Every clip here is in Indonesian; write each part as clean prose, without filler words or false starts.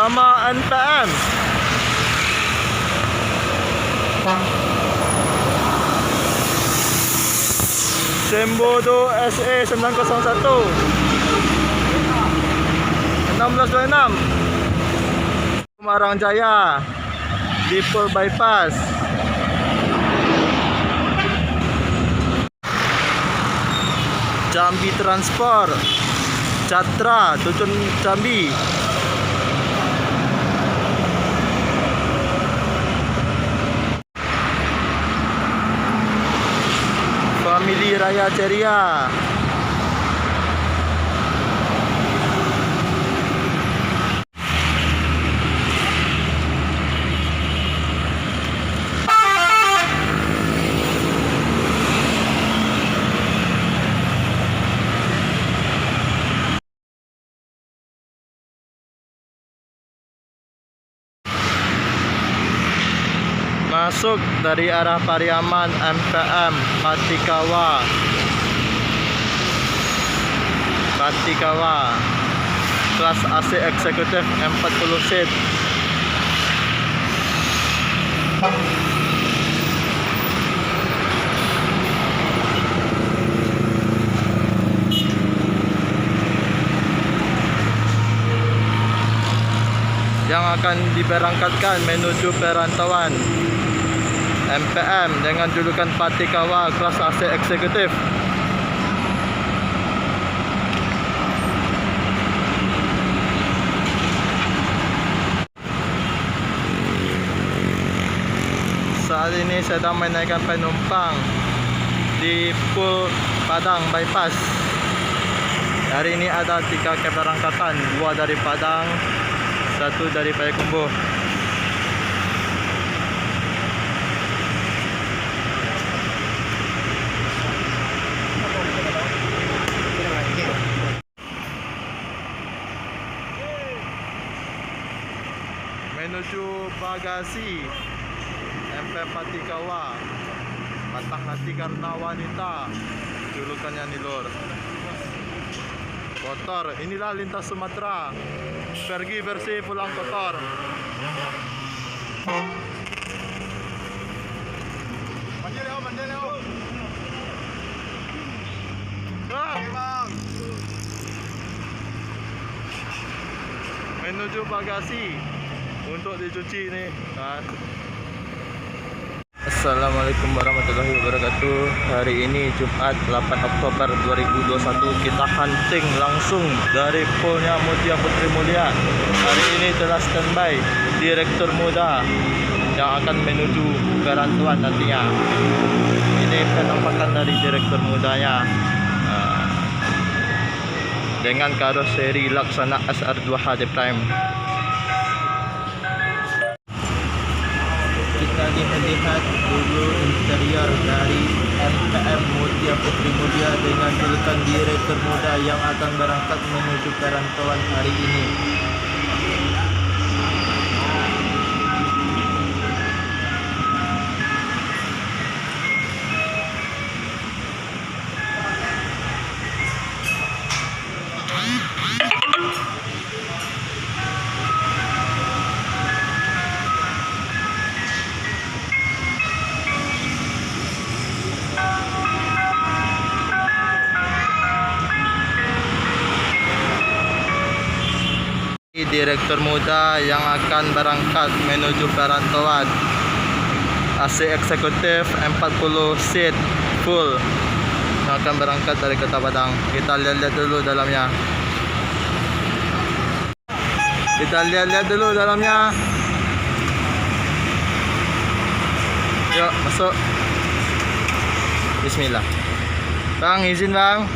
bersama NPM. Sembodo SE 901 1626 Semarang Jaya Lipul Bypass. Jambi Transport Catra Dusun Jambi. Family Raya Ceria. Masuk dari arah Pariaman MPM Patikawa kelas AC eksekutif 40 seat. Yang akan diberangkatkan menuju perantauan MPM dengan julukan Patikawa kelas AC eksekutif. Saat ini sedang menaikkan penumpang di Pul Padang Bypass. Hari ini ada 3 keberangkatan, 2 dari Padang, 1 dari Payakumbuh. Menuju bagasi MP Patikawa. Matang hati karena wanita, julukannya Nilor. Kotor, inilah lintas Sumatera. Pergi bersih, pulang kotor. Menuju bagasi untuk dicuci nih. Assalamualaikum warahmatullahi wabarakatuh. Hari ini Jumat 8 Oktober 2021 kita hunting langsung dari Polnya Mutia Putri Mulia. Hari ini telah standby Direktur Muda yang akan menuju perantauan nantinya. Ini penampakan dari Direktur Mudanya dengan karoseri Laksana SR2 HD Prime. Kita lihat dulu interior dari NPM Mutia Putri Mulia dengan julukan Direktur Muda yang akan berangkat menuju perantauan hari ini. Direktur Muda yang akan berangkat menuju perantauan AC eksekutif 40 seat full yang akan berangkat dari Kota Padang. Kita lihat-lihat dulu dalamnya. Yuk masuk. Bismillah. Bang, izin bang.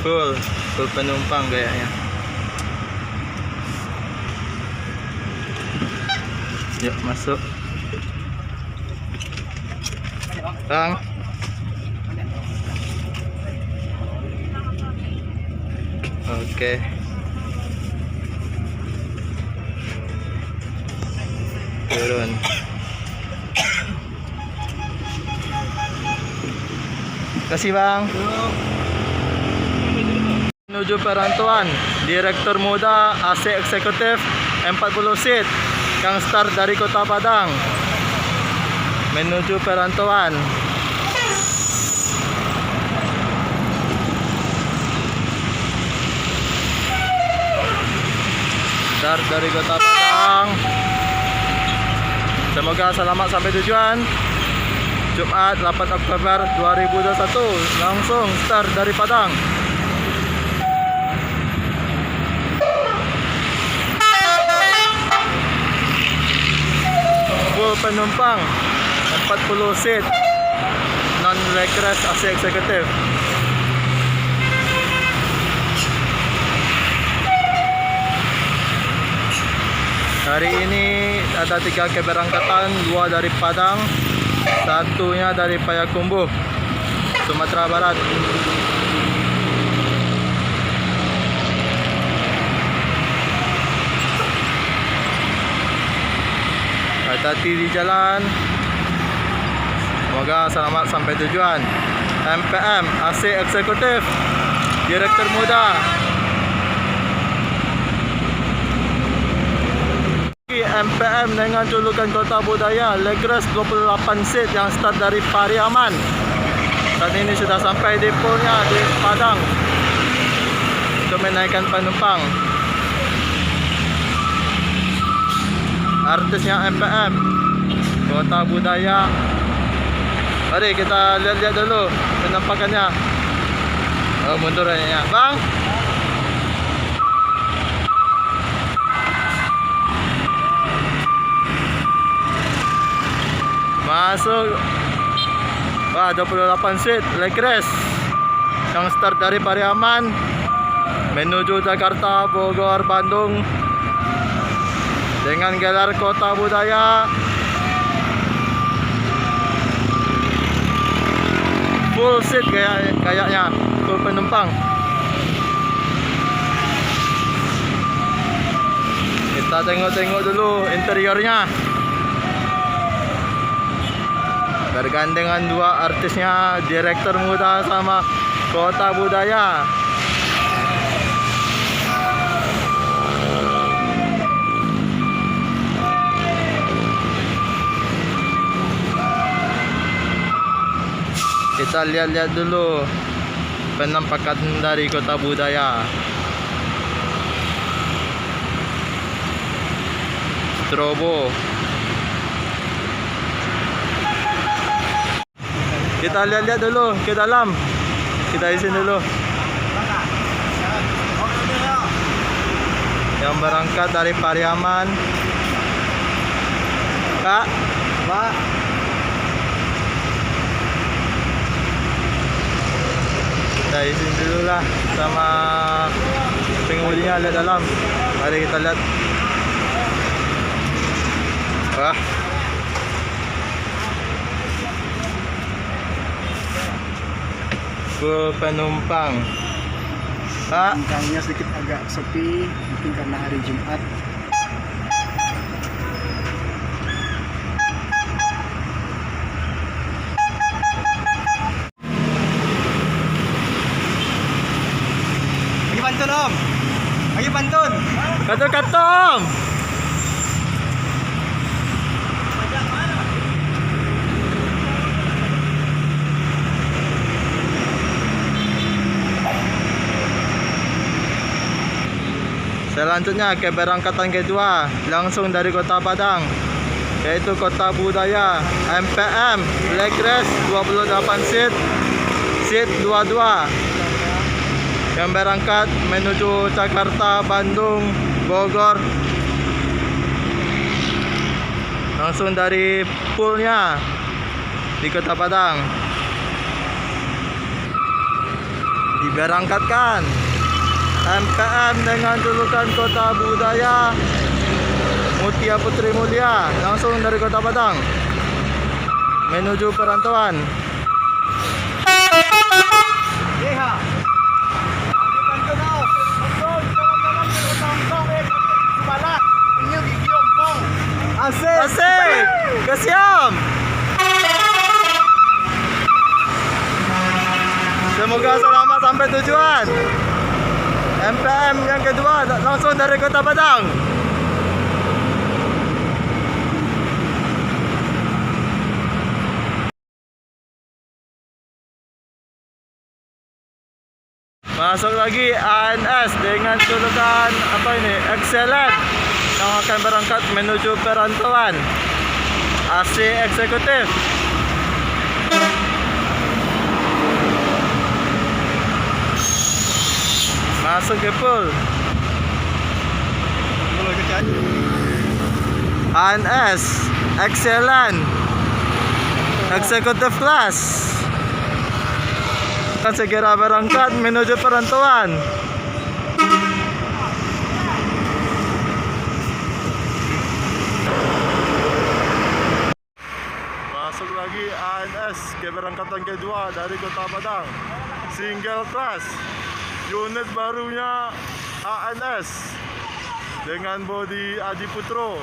Full penumpang kayaknya. Yuk masuk. Bang. Oke. Turun. Kasih bang. menuju perantauan. Direktur Muda AC Eksekutif 40 seat yang start dari Kota Padang menuju perantauan. Start dari Kota Padang. Semoga selamat sampai tujuan. Jumat 8 Oktober 2021. Langsung start dari Padang. Full penumpang 40 seat non leg rest AC Eksekutif. Hari ini ada 3 keberangkatan, 2 dari Padang, 1-nya dari Payakumbuh, Sumatera Barat. Hati-hati di jalan. Semoga selamat sampai tujuan. MPM AC Eksekutif, Direktur Muda. MPM dengan julukan Kota Budaya, Legres 28 seat yang start dari Pariaman. Saat ini sudah sampai deponya di Padang untuk menaikkan penumpang. Artisnya MPM Kota Budaya. Mari kita lihat-lihat dulu penampakannya. Oh, mundur ya, Bang. Masuk. Wah, 28 seat Legres yang start dari Pariaman menuju Jakarta, Bogor, Bandung dengan gelar Kota Budaya. Full seat kayaknya, full penumpang. Kita tengok-tengok dulu interiornya. Bergandengan 2 artisnya, Direktur Muda sama Kota Budaya. Kita lihat-lihat dulu penampakan dari Kota Budaya. Strobo. Kita lihat-lihat dulu ke dalam. Kita isin dulu. Yang berangkat dari Pariaman. Kak, Pak. Kita isin dulu lah sama pengemudinya, lihat dalam. Mari kita lihat. Wah. Full penumpang. Pak, penumpangnya sedikit agak sepi, mungkin karena hari Jumat. Lagi pantun, Om. Lagi pantun. Katom. Selanjutnya keberangkatan kedua langsung dari Kota Padang, yaitu Kota Budaya MPM Legres 28 seat, seat 22 yang berangkat menuju Jakarta, Bandung, Bogor. Langsung dari poolnya di Kota Padang diberangkatkan. MPM dengan julukan Kota Budaya Mutia Putri Mulia langsung dari Kota Padang menuju perantauan. Asik, kesiam. Semoga selamat sampai tujuan. MPM yang kedua langsung dari Kota Padang. Masuk lagi ANS dengan julukan apa ini? Excellent yang akan berangkat menuju perantauan. AC eksekutif. Masuk ke pool. ANS Excellent Executive Class akan segera berangkat menuju perantauan. Masuk lagi ANS keberangkatan kedua dari Kota Padang. Single class. Unit barunya ANS dengan bodi Adi Putro.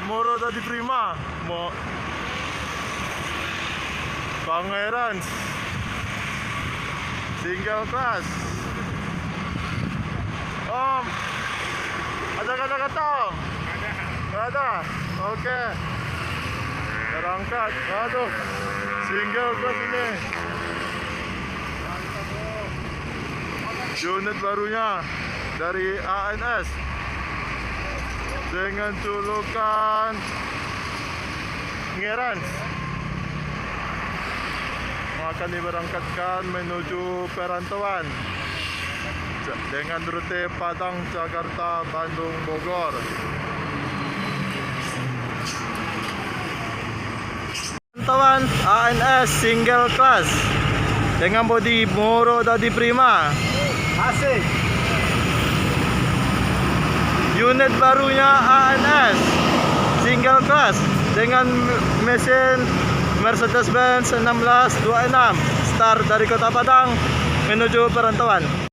Moro tadi prima. Pangeran. Single class. Om, ada kata-kata? Ada. Ada. Oke. Berangkat. Aduh. Single class ini. Unit barunya dari ANS dengan julukan Pangeran akan diberangkatkan menuju perantauan dengan rute Padang, Jakarta, Bandung, Bogor. Perantauan ANS single class dengan bodi Moro Dadi Prima. Asik. Unit barunya ANS single class dengan mesin Mercedes-Benz 1626 start dari Kota Padang menuju perantauan.